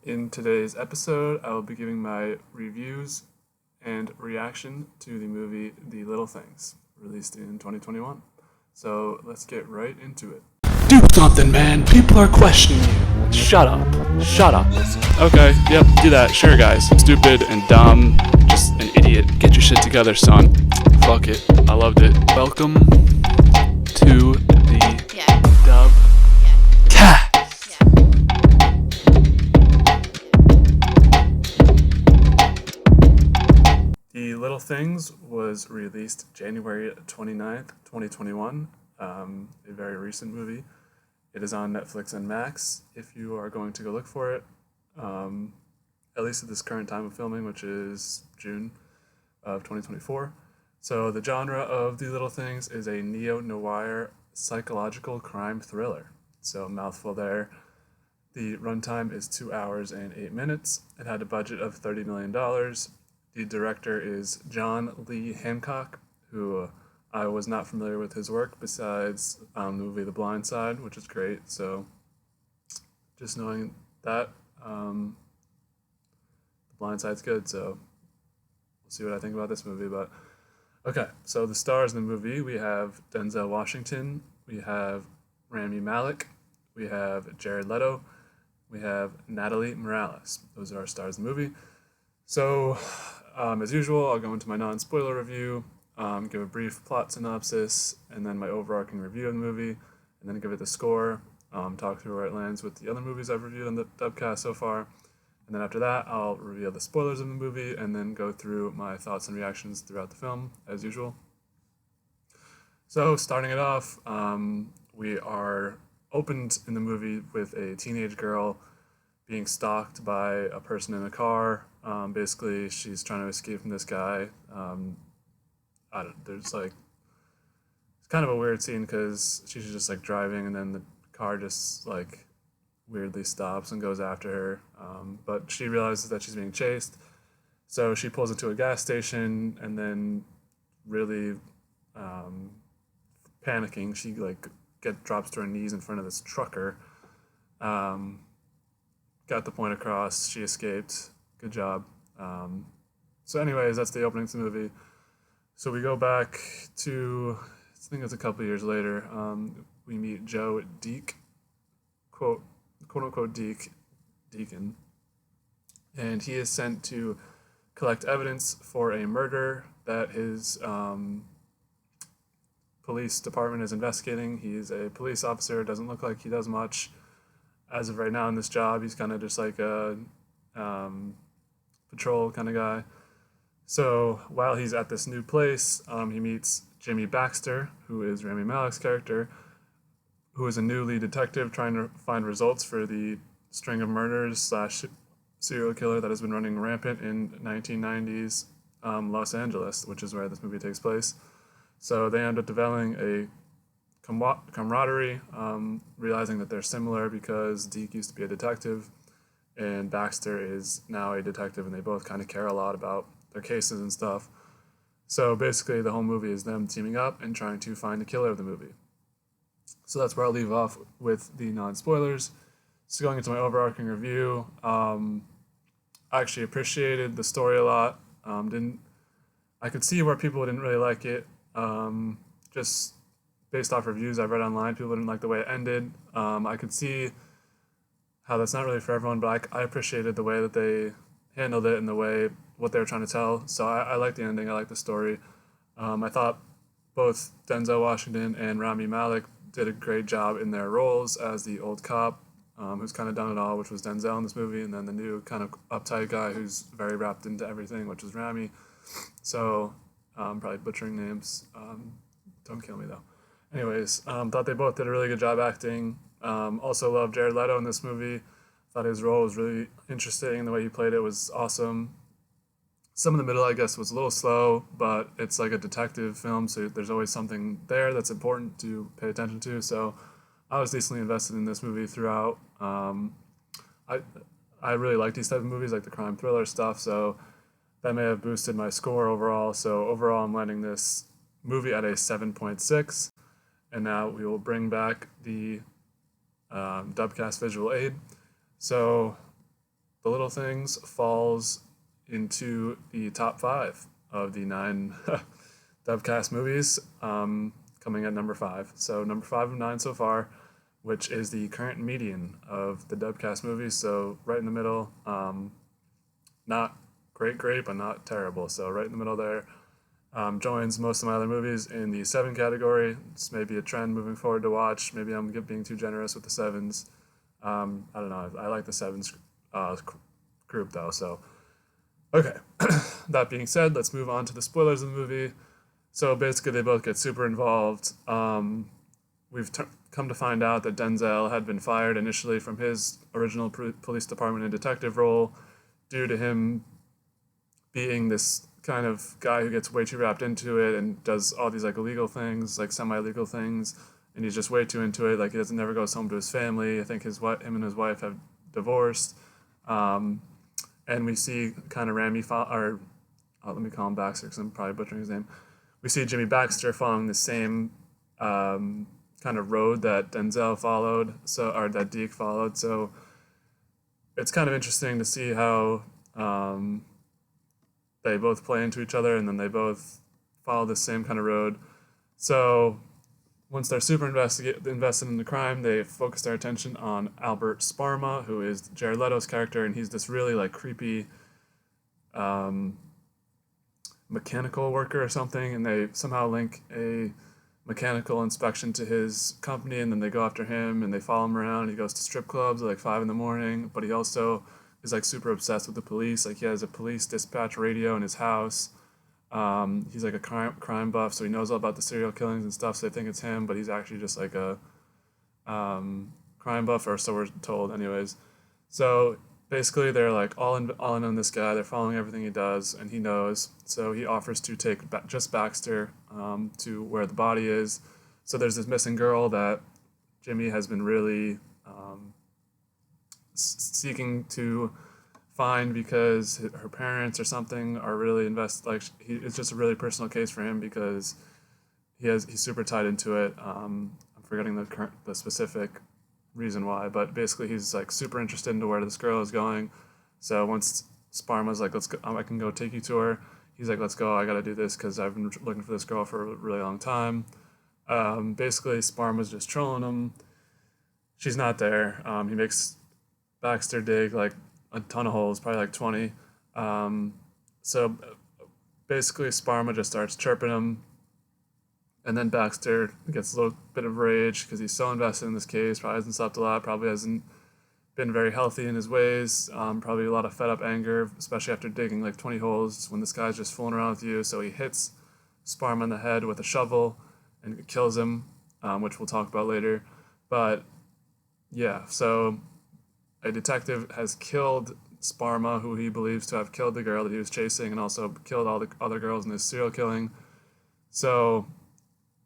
In today's episode, I will be giving my reviews and reaction to the movie The Little Things, released in 2021. So let's get right into it. Do something, man. People are questioning you. Shut up. Shut up. Okay, yep, do that. Sure, guys. Stupid and dumb. Just an idiot. Get your shit together, son. Fuck it. I loved it. Welcome to the Dub Cast. The Little Things was released January 29th, 2021, a very recent movie. It is on Netflix and Max if you are going to go look for it, at least at this current time of filming, which is June of 2024. So the genre of The Little Things is a neo-noir psychological crime thriller. So mouthful there. The runtime is 2 hours and 8 minutes. It had a budget of $30 million. The director is John Lee Hancock, who I was not familiar with his work besides the movie The Blind Side, which is great. So just knowing that, The Blind Side's good. So we'll see what I think about this movie. But okay, so the stars in the movie, we have Denzel Washington, we have Rami Malek, we have Jared Leto, we have Natalie Morales. Those are our stars in the movie. So, as usual, I'll go into my non-spoiler review, give a brief plot synopsis, and then my overarching review of the movie, and then give it the score, talk through where it lands with the other movies I've reviewed on the Dubcast so far, and then after that, I'll reveal the spoilers of the movie, and then go through my thoughts and reactions throughout the film, as usual. So, starting it off, we are opened in the movie with a teenage girl being stalked by a person in a car. Basically, she's trying to escape from this guy. There's like, it's kind of a weird scene because she's just like driving and then the car just like weirdly stops and goes after her. But she realizes that she's being chased. So she pulls into a gas station and then really panicking, she like drops to her knees in front of this trucker. Got the point across. She escaped. Good job. So anyways, that's the opening to the movie. So we go back to, I think it's a couple years later. We meet Joe Deek, quote unquote Deacon, and he is sent to collect evidence for a murder that his police department is investigating. He's a police officer. Doesn't look like he does much as of right now in this job. He's kind of just like a patrol kind of guy. So while he's at this new place, he meets Jimmy Baxter, who is Rami Malek's character, who is a new lead detective trying to find results for the string of murders / serial killer that has been running rampant in 1990s Los Angeles, which is where this movie takes place. So they end up developing a camaraderie, realizing that they're similar because Deke used to be a detective and Baxter is now a detective, and they both kind of care a lot about their cases and stuff. So basically the whole movie is them teaming up and trying to find the killer of the movie. So that's where I'll leave off with the non-spoilers. So going into my overarching review, I actually appreciated the story a lot. I could see where people didn't really like it. Just based off reviews I've read online, people didn't like the way it ended. I could see how that's not really for everyone, but I appreciated the way that they handled it and what they were trying to tell. So I like the ending. I like the story. I thought both Denzel Washington and Rami Malek did a great job in their roles as the old cop, who's kind of done it all, which was Denzel in this movie, and then the new kind of uptight guy who's very wrapped into everything, which is Rami. So probably butchering names. Don't kill me though. Anyways, thought they both did a really good job acting. Also loved Jared Leto in this movie. Thought his role was really interesting. The way he played it was awesome. Some of the middle, I guess, was a little slow, but it's like a detective film, so there's always something there that's important to pay attention to. So I was decently invested in this movie throughout. I really like these type of movies, like the crime thriller stuff, so that may have boosted my score overall. So overall, I'm landing this movie at a 7.6. And now we will bring back the Dubcast visual aid. So The Little Things falls into the top 5 of the 9 Dubcast movies, coming at number 5. So number 5 of 9 so far, which is the current median of the Dubcast movies. So right in the middle, not great, but not terrible. So right in the middle there. Joins most of my other movies in the 7 category. It's maybe a trend moving forward to watch. Maybe I'm being too generous with the 7s. I don't know. I like the 7s group though. So, okay. That being said, let's move on to the spoilers of the movie. So basically, they both get super involved. We've come to find out that Denzel had been fired initially from his original police department and detective role due to him being this kind of guy who gets way too wrapped into it and does all these like illegal things, like semi-legal things, and he's just way too into it. Like he doesn't never goes home to his family. I think him and his wife have divorced, and we see kind of let me call him Baxter because I'm probably butchering his name. We see Jimmy Baxter following the same kind of road that Denzel followed, or that Deke followed. So it's kind of interesting to see how they both play into each other, and then they both follow the same kind of road. So once they're super invested in the crime, they focus their attention on Albert Sparma, who is Jared Leto's character, and he's this really like creepy mechanical worker or something, and they somehow link a mechanical inspection to his company, and then they go after him and they follow him around. He goes to strip clubs at like 5 a.m, but he also is like super obsessed with the police. Like he has a police dispatch radio in his house. He's like a crime buff, so he knows all about the serial killings and stuff. So they think it's him, but he's actually just like a crime buff, or so we're told, anyways. So basically, they're like all in on this guy. They're following everything he does, and he knows. So he offers to take just Baxter to where the body is. So there's this missing girl that Jimmy has been really seeking to find because her parents or something are really invested. Like it's just a really personal case for him because he's super tied into it. I'm forgetting the specific reason why, but basically he's like super interested into where this girl is going. So once Sparma's like, let's go, I can go take you to her. He's like, let's go. I got to do this because I've been looking for this girl for a really long time. Basically, Sparma's just trolling him. She's not there. He makes Baxter dig like a ton of holes, probably like 20. So basically, Sparma just starts chirping him. And then Baxter gets a little bit of rage because he's so invested in this case, probably hasn't slept a lot, probably hasn't been very healthy in his ways, probably a lot of fed up anger, especially after digging like 20 holes when this guy's just fooling around with you. So he hits Sparma in the head with a shovel and it kills him, which we'll talk about later. But yeah, so a detective has killed Sparma, who he believes to have killed the girl that he was chasing and also killed all the other girls in this serial killing. So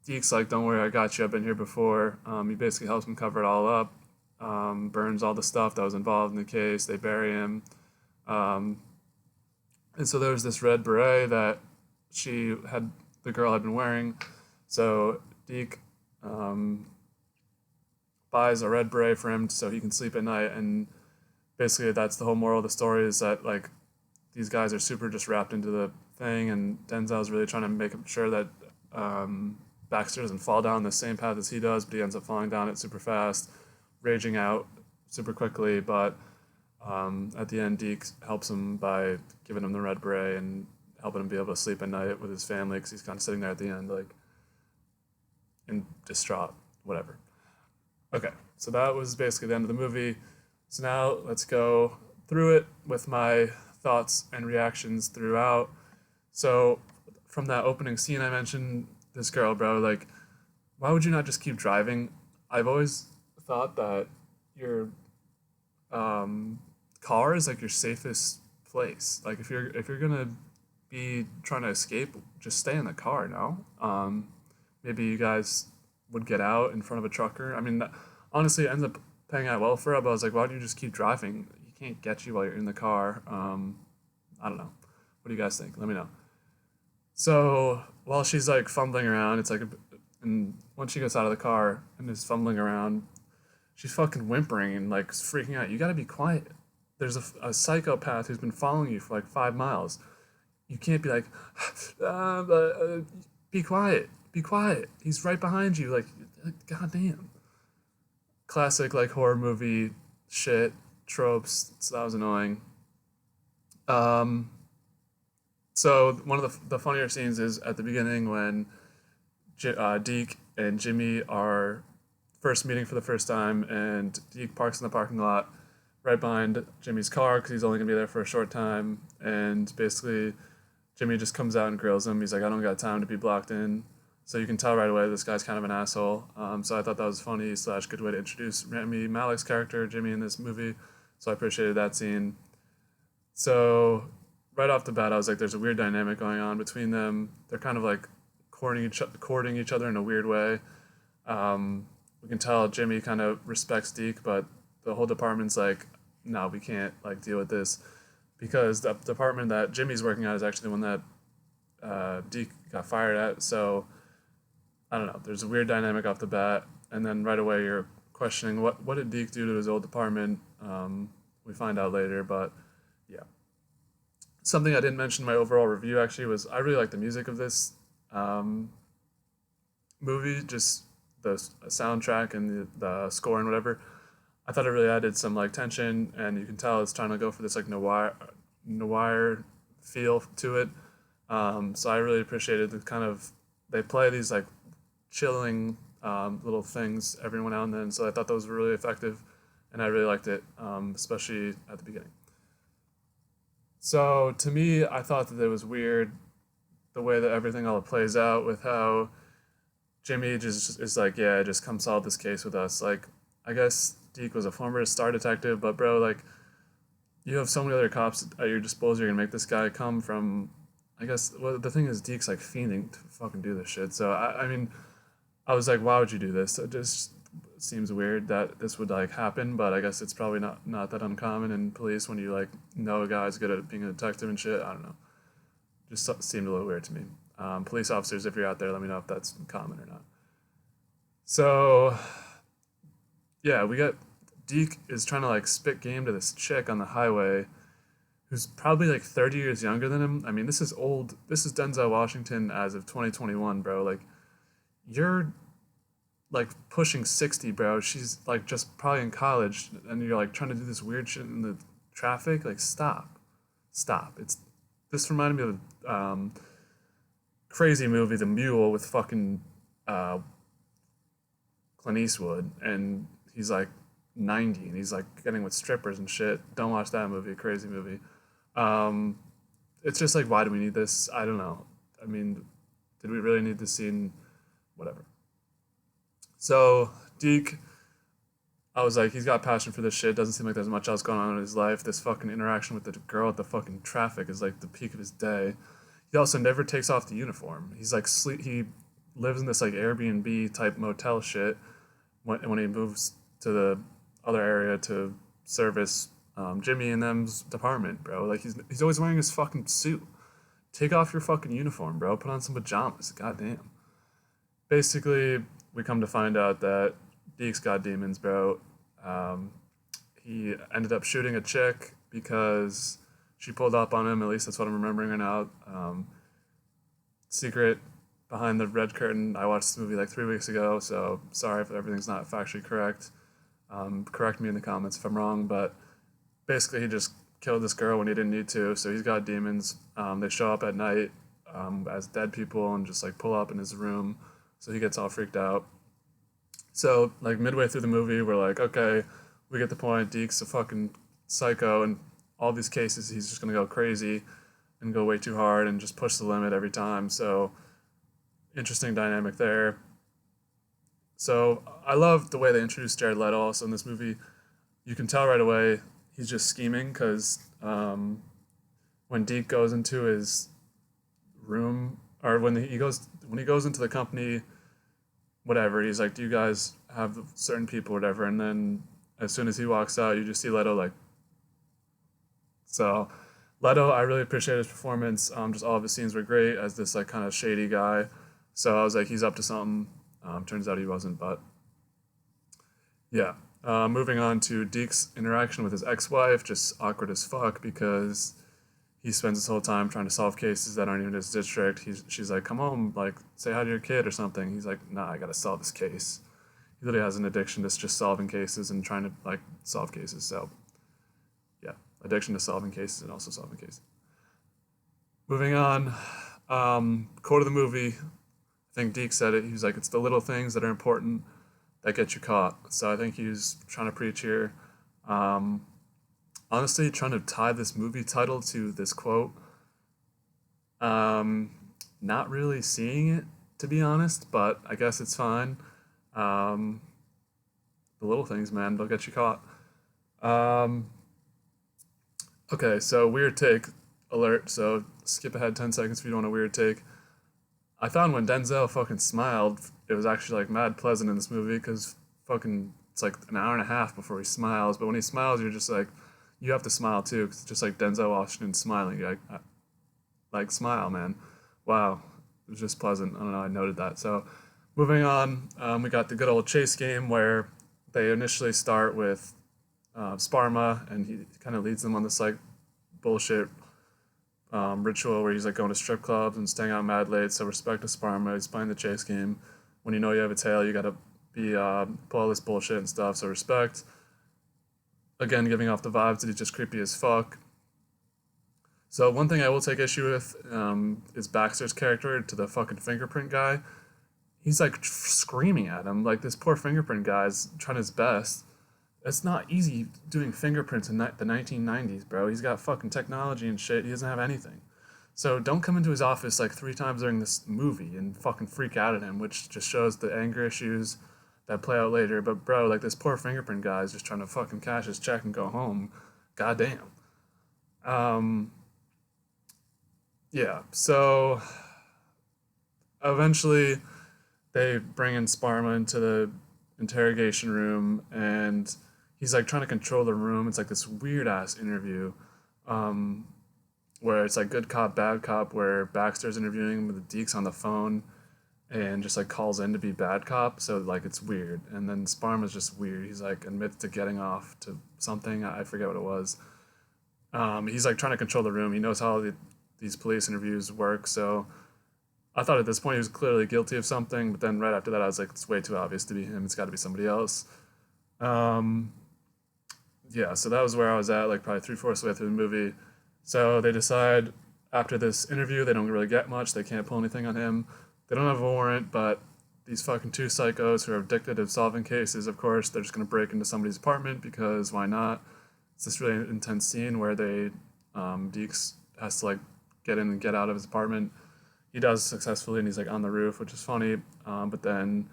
Deke's like, don't worry, I got you. I've been here before. He basically helps him cover it all up, burns all the stuff that was involved in the case. They bury him. And so there was this red beret that the girl had been wearing. So Deke buys a red beret for him so he can sleep at night. And basically that's the whole moral of the story, is that like these guys are super just wrapped into the thing, and Denzel's really trying to make sure that Baxter doesn't fall down the same path as he does, but he ends up falling down it super fast, raging out super quickly. But at the end, Deke helps him by giving him the red beret and helping him be able to sleep at night with his family, because he's kind of sitting there at the end, like, in distraught, whatever. Okay, so that was basically the end of the movie. So now let's go through it with my thoughts and reactions throughout. So from that opening scene I mentioned, this girl, bro, like, why would you not just keep driving? I've always thought that your car is like your safest place. Like if you're gonna be trying to escape, just stay in the car. No, maybe you guys would get out in front of a trucker. I mean, honestly, it ends up paying out well for her. But I was like, why do you just keep driving? You can't get you while you're in the car. I don't know. What do you guys think? Let me know. So while she's like fumbling around, it's like, and once she gets out of the car and is fumbling around, she's fucking whimpering and like freaking out. You gotta be quiet. there's a psychopath who's been following you for like 5 miles. You can't be like, be quiet, be quiet. He's right behind you. Like, goddamn. Classic like horror movie shit tropes. So that was annoying. Um, so one of the funnier scenes is at the beginning when Deke and Jimmy are first meeting for the first time, and Deke parks in the parking lot right behind Jimmy's car because he's only gonna be there for a short time, and basically Jimmy just comes out and grills him. He's like, I don't got time to be blocked in. So you can tell right away this guy's kind of an asshole. So I thought that was funny / good way to introduce Rami Malek's character, Jimmy, in this movie. So I appreciated that scene. So right off the bat, I was like, there's a weird dynamic going on between them. They're kind of like courting each other in a weird way. We can tell Jimmy kind of respects Deke, but the whole department's like, no, we can't like deal with this because the department that Jimmy's working at is actually the one that Deke got fired at. So I don't know. There's a weird dynamic off the bat, and then right away you're questioning what did Deke do to his old department. We find out later, but yeah. Something I didn't mention in my overall review actually was I really like the music of this movie, just the soundtrack and the score and whatever. I thought it really added some like tension, and you can tell it's trying to go for this like noir feel to it. So I really appreciated the kind of they play these like chilling little things every now and then. So I thought those were really effective, and I really liked it, especially at the beginning. So to me, I thought that it was weird the way that everything all plays out with how Jimmy just is like, yeah, just come solve this case with us. Like, I guess Deke was a former star detective, but bro, like, you have so many other cops at your disposal. You're gonna make this guy come from. I guess well, the thing is, Deke's like fiending to fucking do this shit. So I mean, I was like, why would you do this? It just seems weird that this would like happen, but I guess it's probably not that uncommon in police when you like know a guy's good at being a detective and shit. I don't know. Just seemed a little weird to me. Police officers, if you're out there, let me know if that's common or not. So yeah, we got Deke is trying to like spit game to this chick on the highway who's probably like 30 years younger than him. I mean, this is old. This is Denzel Washington as of 2021, bro. Like, you're like pushing 60, bro. She's like just probably in college, and you're like trying to do this weird shit in the traffic. Like, stop. This reminded me of crazy movie, The Mule, with fucking Clint Eastwood, and he's like 90 and he's like getting with strippers and shit. Don't watch that movie, crazy movie. Um, it's just like, why do we need this? I don't know. I mean, did we really need this scene? Whatever. So Deke, I was like, he's got passion for this shit. Doesn't seem like there's much else going on in his life. This fucking interaction with the girl at the fucking traffic is like the peak of his day. He also never takes off the uniform. He's like he lives in this like Airbnb type motel shit when he moves to the other area to service Jimmy and them's department, bro. Like he's always wearing his fucking suit. Take off your fucking uniform, bro. Put on some pajamas. Goddamn. Basically, we come to find out that Deke's got demons, bro. He ended up shooting a chick because she pulled up on him. At least that's what I'm remembering right now. Secret behind the red curtain. I watched this movie like 3 weeks ago, so sorry if everything's not factually correct. Correct me in the comments if I'm wrong, but basically he just killed this girl when he didn't need to, so he's got demons. They show up at night as dead people and just like pull up in his room, so he gets all freaked out. So like midway through the movie, we're like, okay, we get the point. Deke's a fucking psycho, and all these cases he's just gonna go crazy and go way too hard and just push the limit every time. So interesting dynamic there. So I love the way they introduced Jared Leto also in this movie. You can tell right away he's just scheming because when Deke goes into his room, or when he goes into the company, whatever, he's like, do you guys have certain people, whatever, and then as soon as he walks out, you just see Leto like. So Leto, I really appreciate his performance. Just all of his scenes were great as this like kind of shady guy. So I was like, he's up to something. Turns out he wasn't, but yeah. Moving on to Deke's interaction with his ex-wife, just awkward as fuck because he spends his whole time trying to solve cases that aren't even his district. She's like, come home, like, say hi to your kid or something. He's like, nah, I gotta solve this case. He literally has an addiction to just solving cases and trying to, like, solve cases. So, yeah, addiction to solving cases and also solving cases. Moving on, quote of the movie, I think Deke said it. He was like, it's the little things that are important that get you caught. So I think he was trying to preach here. Honestly, trying to tie this movie title to this quote, not really seeing it, to be honest, but I guess it's fine. The little things, man, they'll get you caught. Okay, so weird take alert. So skip ahead 10 seconds if you don't want a weird take. I found when Denzel fucking smiled, it was actually like mad pleasant in this movie because fucking it's like an hour and a half before he smiles. But when he smiles, you're just like, you have to smile too, because it's just like Denzel Washington smiling. You're like, smile, man. Wow, it was just pleasant. I don't know, I noted that. So moving on, we got the good old chase game where they initially start with Sparma, and he kind of leads them on this like bullshit ritual where he's like going to strip clubs and staying out mad late. So respect to Sparma. He's playing the chase game. When you know you have a tail, you gotta be pull all this bullshit and stuff. So respect. Again, giving off the vibes that he's just creepy as fuck. So one thing I will take issue with is Baxter's character to the fucking fingerprint guy. He's like screaming at him. Like this poor fingerprint guy's trying his best. It's not easy doing fingerprints in the 1990s, bro. He's got fucking technology and shit. He doesn't have anything. So don't come into his office like 3 times during this movie and fucking freak out at him, which just shows the anger issues that play out later. But bro, like this poor fingerprint guy is just trying to fucking cash his check and go home. Goddamn. Yeah, so eventually they bring in Sparma into the interrogation room and he's like trying to control the room. It's like this weird ass interview where it's like good cop, bad cop, where Baxter's interviewing him with the Deke's on the phone and just like calls in to be bad cop. So like it's weird. And then Sparma's just weird. He's like admits to getting off to something. I forget what it was. He's like trying to control the room. He knows how these police interviews work. So I thought at this point he was clearly guilty of something. But then right after that, I was like, it's way too obvious to be him. It's got to be somebody else. Yeah, so that was where I was at, like probably 3/4 of the way through the movie. So they decide after this interview, they don't really get much. They can't pull anything on him. They don't have a warrant, but these fucking 2 psychos who are addicted to solving cases, of course, they're just going to break into somebody's apartment because why not? It's this really intense scene where Deeks has to like get in and get out of his apartment. He does successfully and he's like on the roof, which is funny. But then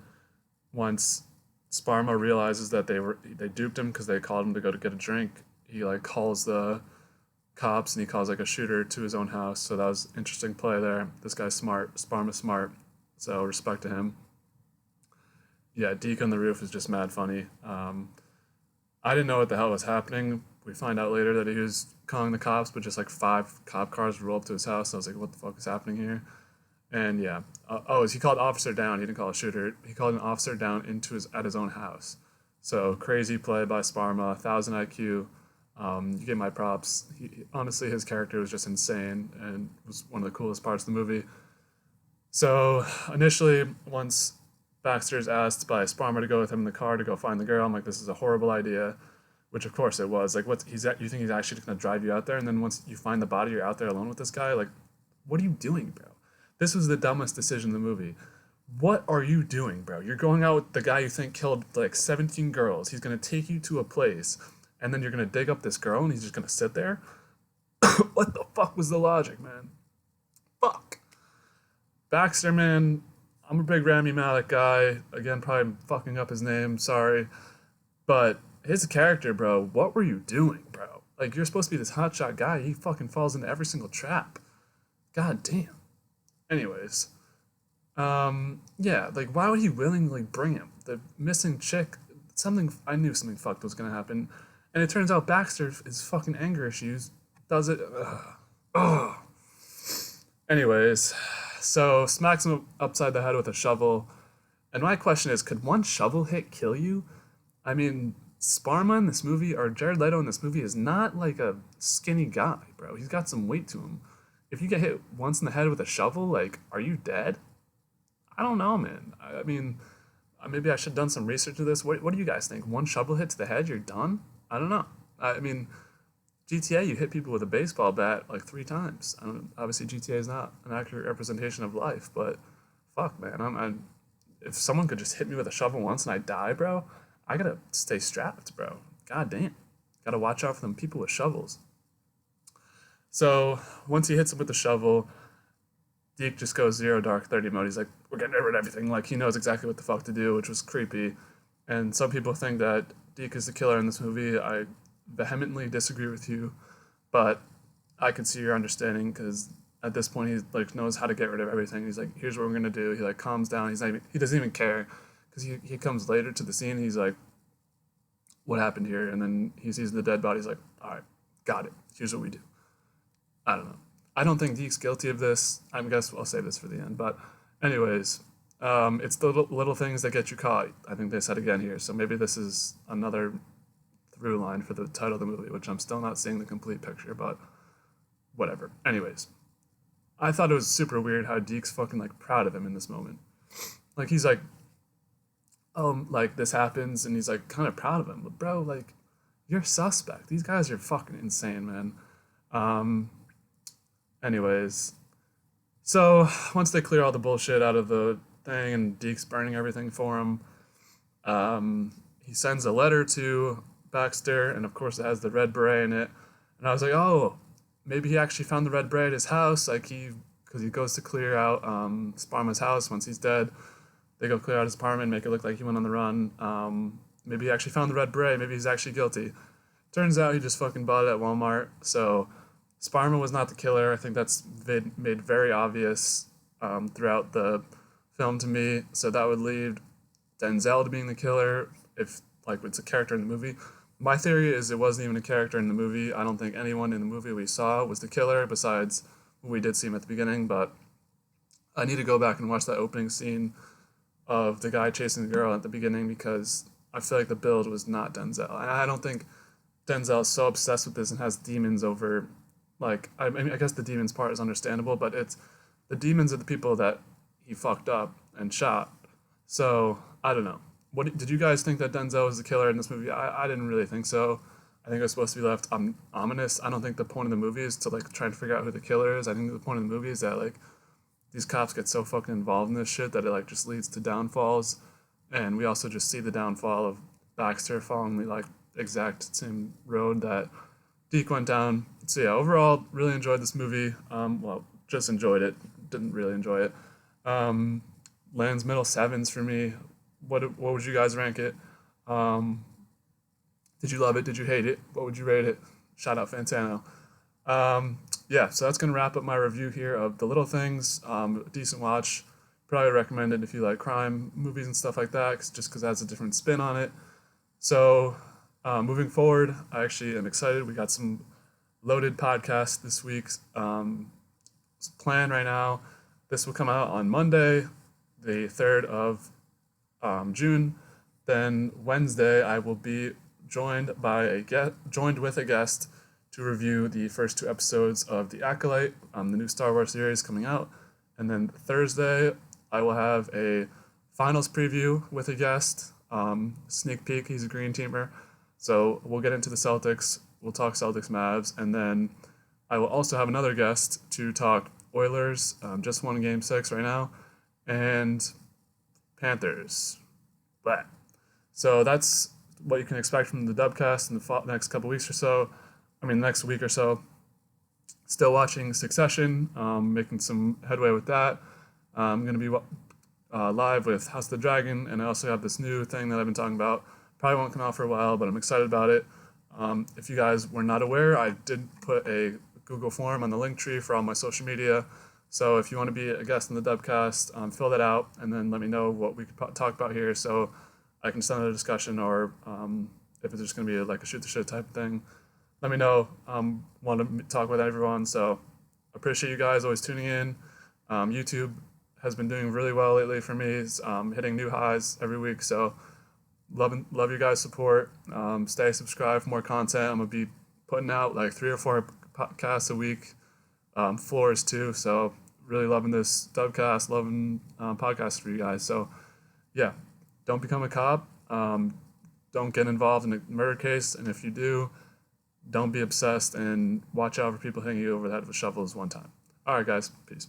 once Sparma realizes that they duped him because they called him to go to get a drink, he like calls the cops and he calls like a shooter to his own house. So that was interesting play there. This guy's smart. Sparma's smart. So respect to him. Yeah, Deke on the roof is just mad funny. I didn't know what the hell was happening. We find out later that he was calling the cops, but just like 5 cop cars roll up to his house. I was like, what the fuck is happening here? And yeah, he called officer down. He didn't call a shooter. He called an officer down at his own house. So crazy play by Sparma, 1,000 IQ. You get my props. Honestly, his character was just insane and was one of the coolest parts of the movie. So initially, once Baxter's asked by Sparma to go with him in the car to go find the girl, I'm like, this is a horrible idea, which of course it was. Like, you think he's actually going to drive you out there, and then once you find the body, you're out there alone with this guy? Like, what are you doing, bro? This was the dumbest decision in the movie. What are you doing, bro? You're going out with the guy you think killed like 17 girls. He's going to take you to a place, and then you're going to dig up this girl, and he's just going to sit there? What the fuck was the logic, man? Fuck. Baxter, man, I'm a big Rami Malek guy. Again, probably fucking up his name, sorry. But his character, bro, what were you doing, bro? Like, you're supposed to be this hotshot guy. He fucking falls into every single trap. God damn. Anyways, yeah, like, why would he willingly bring him? The missing chick, I knew something fucked was gonna happen. And it turns out Baxter, his fucking anger issues, does it. Ugh. Anyways, so smacks him upside the head with a shovel. And my question is, could one shovel hit kill you? I mean, Sparma in this movie, or Jared Leto in this movie, is not like a skinny guy, bro. He's got some weight to him. If you get hit once in the head with a shovel, like, are you dead? I don't know, man. I mean, maybe I should have done some research to this. What do you guys think? One shovel hit to the head, you're done? I don't know. I mean, GTA, you hit people with a baseball bat like 3 times. Obviously, GTA is not an accurate representation of life, but fuck, man. If someone could just hit me with a shovel once and I die, bro, I gotta stay strapped, bro. God damn. Gotta watch out for them people with shovels. So once he hits him with the shovel, Deke just goes 0 dark 30 mode. He's like, we're getting rid of everything. Like, he knows exactly what the fuck to do, which was creepy. And some people think that Deke is the killer in this movie. I vehemently disagree with you, but I can see your understanding, because at this point he like knows how to get rid of everything. He's like, here's what we're gonna do. He like calms down. He doesn't even care, because he comes later to the scene. And he's like, what happened here? And then he sees the dead body. He's like, all right, got it. Here's what we do. I don't know. I don't think Deke's guilty of this. I guess I'll save this for the end. But anyways, it's the little things that get you caught. I think they said again here. So maybe this is another through line for the title of the movie, which I'm still not seeing the complete picture, but whatever. Anyways, I thought it was super weird how Deke's fucking like proud of him in this moment. Like, he's like, oh, like this happens, and he's like kind of proud of him. But bro, like, you're suspect. These guys are fucking insane, man. Anyways, so once they clear all the bullshit out of the thing and Deke's burning everything for him, he sends a letter to Baxter, and of course it has the red beret in it. And I was like, oh, maybe he actually found the red beret at his house, like because he goes to clear out Sparma's house once he's dead. They go clear out his apartment, make it look like he went on the run. Maybe he actually found the red beret. Maybe he's actually guilty. Turns out he just fucking bought it at Walmart. So Sparma was not the killer. I think that's made very obvious throughout the film to me. So that would lead Denzel to being the killer if like it's a character in the movie. My theory is it wasn't even a character in the movie. I don't think anyone in the movie we saw was the killer besides we did see him at the beginning. But I need to go back and watch that opening scene of the guy chasing the girl at the beginning, because I feel like the build was not Denzel. And I don't think Denzel is so obsessed with this and has demons over, like, I mean, I guess the demons part is understandable, but it's the demons are the people that he fucked up and shot. So I don't know. What did you guys think that Denzel was the killer in this movie? I didn't really think so. I think it was supposed to be left ominous. I don't think the point of the movie is to like try and figure out who the killer is. I think the point of the movie is that like these cops get so fucking involved in this shit that it like just leads to downfalls, and we also just see the downfall of Baxter following the like exact same road that Deke went down. So yeah, overall, really enjoyed this movie. Well, just enjoyed it. Didn't really enjoy it. Lands middle sevens for me. What would you guys rank it? Did you love it? Did you hate it? What would you rate it? Shout out Fantano. Yeah, so that's gonna wrap up my review here of The Little Things. Decent watch. Probably recommend it if you like crime movies and stuff like that, just because it has a different spin on it. So moving forward, I actually am excited. We got some loaded podcasts this week. Plan right now. This will come out on Monday, the 3rd of June. Then Wednesday, I will be joined with a guest to review the first 2 episodes of The Acolyte, the new Star Wars series coming out. And then Thursday, I will have a finals preview with a guest. Sneak peek, he's a green teamer. So we'll get into the Celtics. We'll talk Celtics Mavs. And then I will also have another guest to talk Oilers, just won Game 6 right now, and Panthers. But so that's what you can expect from the Dubcast in the next couple weeks or so. Next week or so. Still watching Succession, making some headway with that. I'm going to be live with House of the Dragon, and I also have this new thing that I've been talking about. Probably won't come out for a while, but I'm excited about it. If you guys were not aware, I did put a Google form on the link tree for all my social media. So if you want to be a guest in the Dubcast, fill that out and then let me know what we could talk about here, so I can send a discussion, or if it's just going to be like a shoot the shit type thing, let me know. Want to talk with everyone, so appreciate you guys always tuning in. YouTube has been doing really well lately for me. It's hitting new highs every week, so love your guys' support. Stay subscribed for more content. I'm gonna be putting out like 3 or 4 podcasts a week, floors too. So really loving this dubcast, loving podcasts for you guys. So yeah, don't become a cop. Don't get involved in a murder case, and if you do, don't be obsessed and watch out for people hitting you over the head with shovels one time. All right, guys, peace.